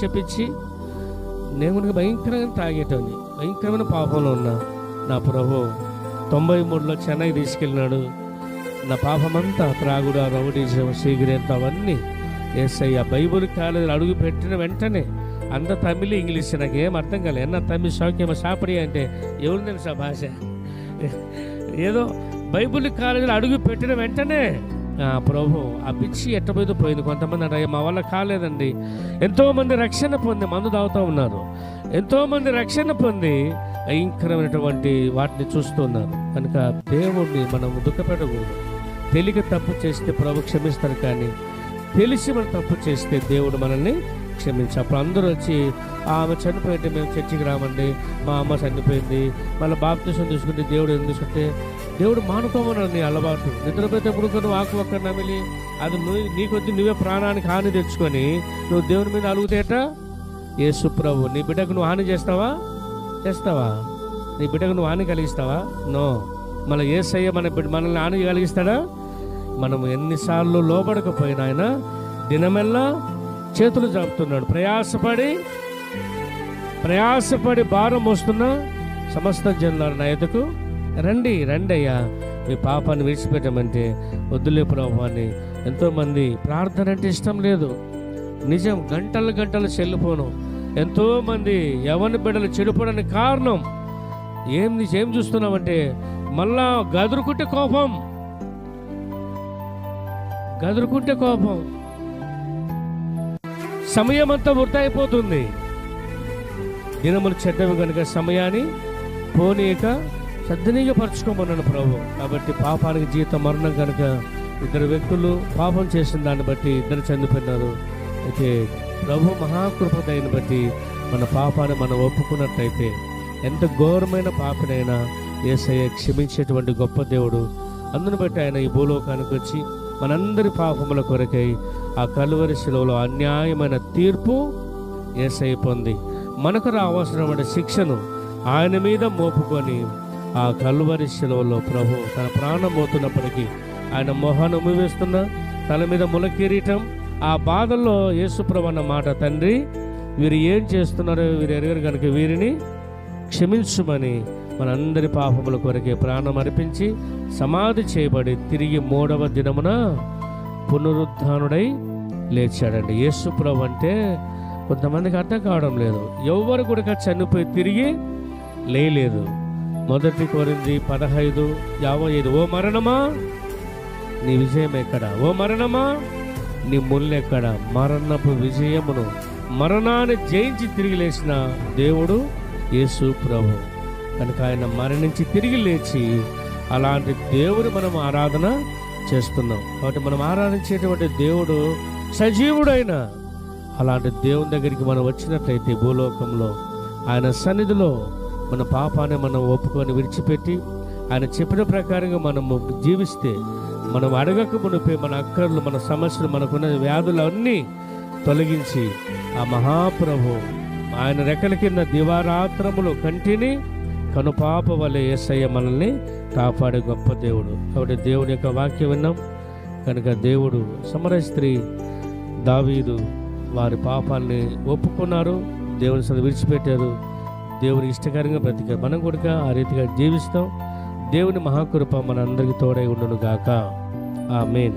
చెప్పించి నేను భయంకరంగా తాగేటోని, భయంకరమైన పాపంలో ఉన్నా. నా ప్రభు 93లో చెన్నై తీసుకెళ్ళినాడు. నా పాపమంతా త్రాగుడు, రౌడీజం, సిగరెట్ అవన్నీ యేసయ్య బైబిల్ కాలేజీలో అడుగు పెట్టిన వెంటనే అంత తమిళ్ ఇంగ్లీష్ నాకేం అర్థం కాలేదు. ఎన్న తమిళ్ సౌఖ్యమ సాపడి అంటే ఎవరు తెలుసా భాష? ఏదో బైబిల్ కాలేజీలో అడుగు పెట్టిన వెంటనే ప్రభు ఆ పిచ్చి ఎట్టబోయేదో పోయింది. కొంతమంది అంటే మా వల్ల కాలేదండి. ఎంతోమంది రక్షణ పొంది మందు తాగుతూ ఉన్నారు, ఎంతోమంది రక్షణ పొంది భయంకరమైనటువంటి వాటిని చూస్తున్నారు. కనుక దేవుణ్ణి మనం దుఃఖపెట్టకూడదు. తెలియక తప్పు చేస్తే ప్రభు క్షమిస్తారు, కానీ తెలిసి మనం తప్పు చేస్తే దేవుడు మనల్ని క్షమించి. అప్పుడు అందరూ వచ్చి ఆమె చనిపోయింటే మేము చర్చికి రామండి, మా అమ్మ చనిపోయింది, మళ్ళీ బాప్తిసం తీసుకుంటే దేవుడు ఎందుకు తీసుకుంటే దేవుడు మానుకోమన్నాడు. నీ అలవాటు నిద్రపోతే పుడుకొని ఆకు ఒక్క నమిలి అది నీకొద్ది నువ్వే ప్రాణానికి హాని తెచ్చుకొని నువ్వు దేవుని మీద అలుగుతేట యేసు ప్రభు నీ బిడ్డకు నువ్వు హాని చేస్తావా? నీ బిడ్డకు నువ్వు హాని కలిగిస్తావా? నో. మళ్ళీ యేసయ్య మనల్ని హాని కలిగిస్తాడా? మనము ఎన్నిసార్లు లోబడకపోయినా ఆయన దినమెల్లా చేతులు జాపుతున్నాడు. ప్రయాసపడి భారం మోస్తున్న సమస్త జనులారా నా ఎదుకు రండి అయ్యా, మీ పాపాన్ని విడిచిపెట్టమంటే వద్దులే ప్రభు అని. ఎంతోమంది ప్రార్థన అంటే ఇష్టం లేదు. నిజం, గంటలు చెల్లిపోను. ఎంతోమంది యవ్వన బిడ్డలు చెడిపోవడానికి కారణం ఏం చూస్తున్నామంటే మళ్ళా గదురుకుంటే కోపం, సమయం అంతా వృధా అయిపోతుంది. దినములు చెడ్డవి కనుక సమయాన్ని పోనీయక సద్వినియోగపరచుకోమన్నాను ప్రభు. కాబట్టి పాపానికి జీతం మరణం కనుక 2 వ్యక్తులు పాపం చేసిన దాన్ని బట్టి 2 చనిపోయినారు. అయితే ప్రభు మహాకృపదయని బట్టి మన పాపాన్ని మనం ఒప్పుకున్నట్లయితే ఎంత ఘోరమైన పాపినైనా యేసయ్య క్షమించేటువంటి గొప్ప దేవుడు. అందును బట్టి ఆయన ఈ భూలోకానికి వచ్చి మనందరి పాపముల కొరకై ఆ కలువరి శిలువలో అన్యాయమైన తీర్పు యేసయ్య పొంది మనకు రావాల్సినటువంటి శిక్షను ఆయన మీద మోపుకొని ఆ కలువరి శిలువలో ప్రభు తన ప్రాణం పోతున్నప్పటికీ ఆయన మొహాన్ని ఉమ్మివేస్తున్న తల మీద ముల కిరీటం, ఆ బాధల్లో యేసు ప్రభు అన్న మాట, తండ్రి వీరు ఏం చేస్తున్నారో వీరు ఎరుగరు కనుక వీరిని క్షమించుమని మనందరి పాపముల కొరకే ప్రాణం అర్పించి సమాధి చేయబడి తిరిగి 3వ దినమున పునరుద్ధానుడై లేచాడండి. యేసు ప్రభు అంటే కొంతమందికి అర్థం కావడం లేదు. ఎవరు కూడా చనిపోయి తిరిగి లేలేదు. 1 కొరింథీ 15:55 ఓ మరణమా నీ విజయం ఎక్కడ? ఓ మరణమా నీ ముల్లెక్కడ? మరణపు విజయమును, మరణాన్ని జయించి తిరిగి లేచిన దేవుడు యేసు ప్రభు. కనుక ఆయన మరణించి తిరిగి లేచి అలాంటి దేవుడు మనం ఆరాధన చేస్తున్నాం. కాబట్టి మనం ఆరాధించేటువంటి దేవుడు సజీవుడైన అలాంటి దేవుని దగ్గరికి మనం వచ్చినట్లయితే భూలోకంలో ఆయన సన్నిధిలో మన పాపాన్ని మనం ఒప్పుకొని విడిచిపెట్టి ఆయన చెప్పిన ప్రకారంగా మనము జీవిస్తే, మనం అడగక మునిపే మన అక్కర్లు, మన సమస్యలు, మనకున్న వ్యాధులన్నీ తొలగించి ఆ మహాప్రభు ఆయన రెక్కల కింద దివారాత్రములు కంటిని కనుపాప వలె యేసయ్య మనల్ని కాపాడే గొప్ప దేవుడు. కాబట్టి దేవుడి యొక్క వాక్యం విన్నాం కనుక దేవుడు సమరయ స్త్రీ దావీదు వారి పాపాలని ఒప్పుకున్నారు, దేవుని సన్నిధిని విడిచిపెట్టారు, దేవుని ఇష్టకరంగా బ్రతికారు. మనం కూడా ఆ రీతిగా జీవిస్తాం. దేవుని మహాకృప మనందరికీ తోడై ఉండును గాక. ఆమేన్.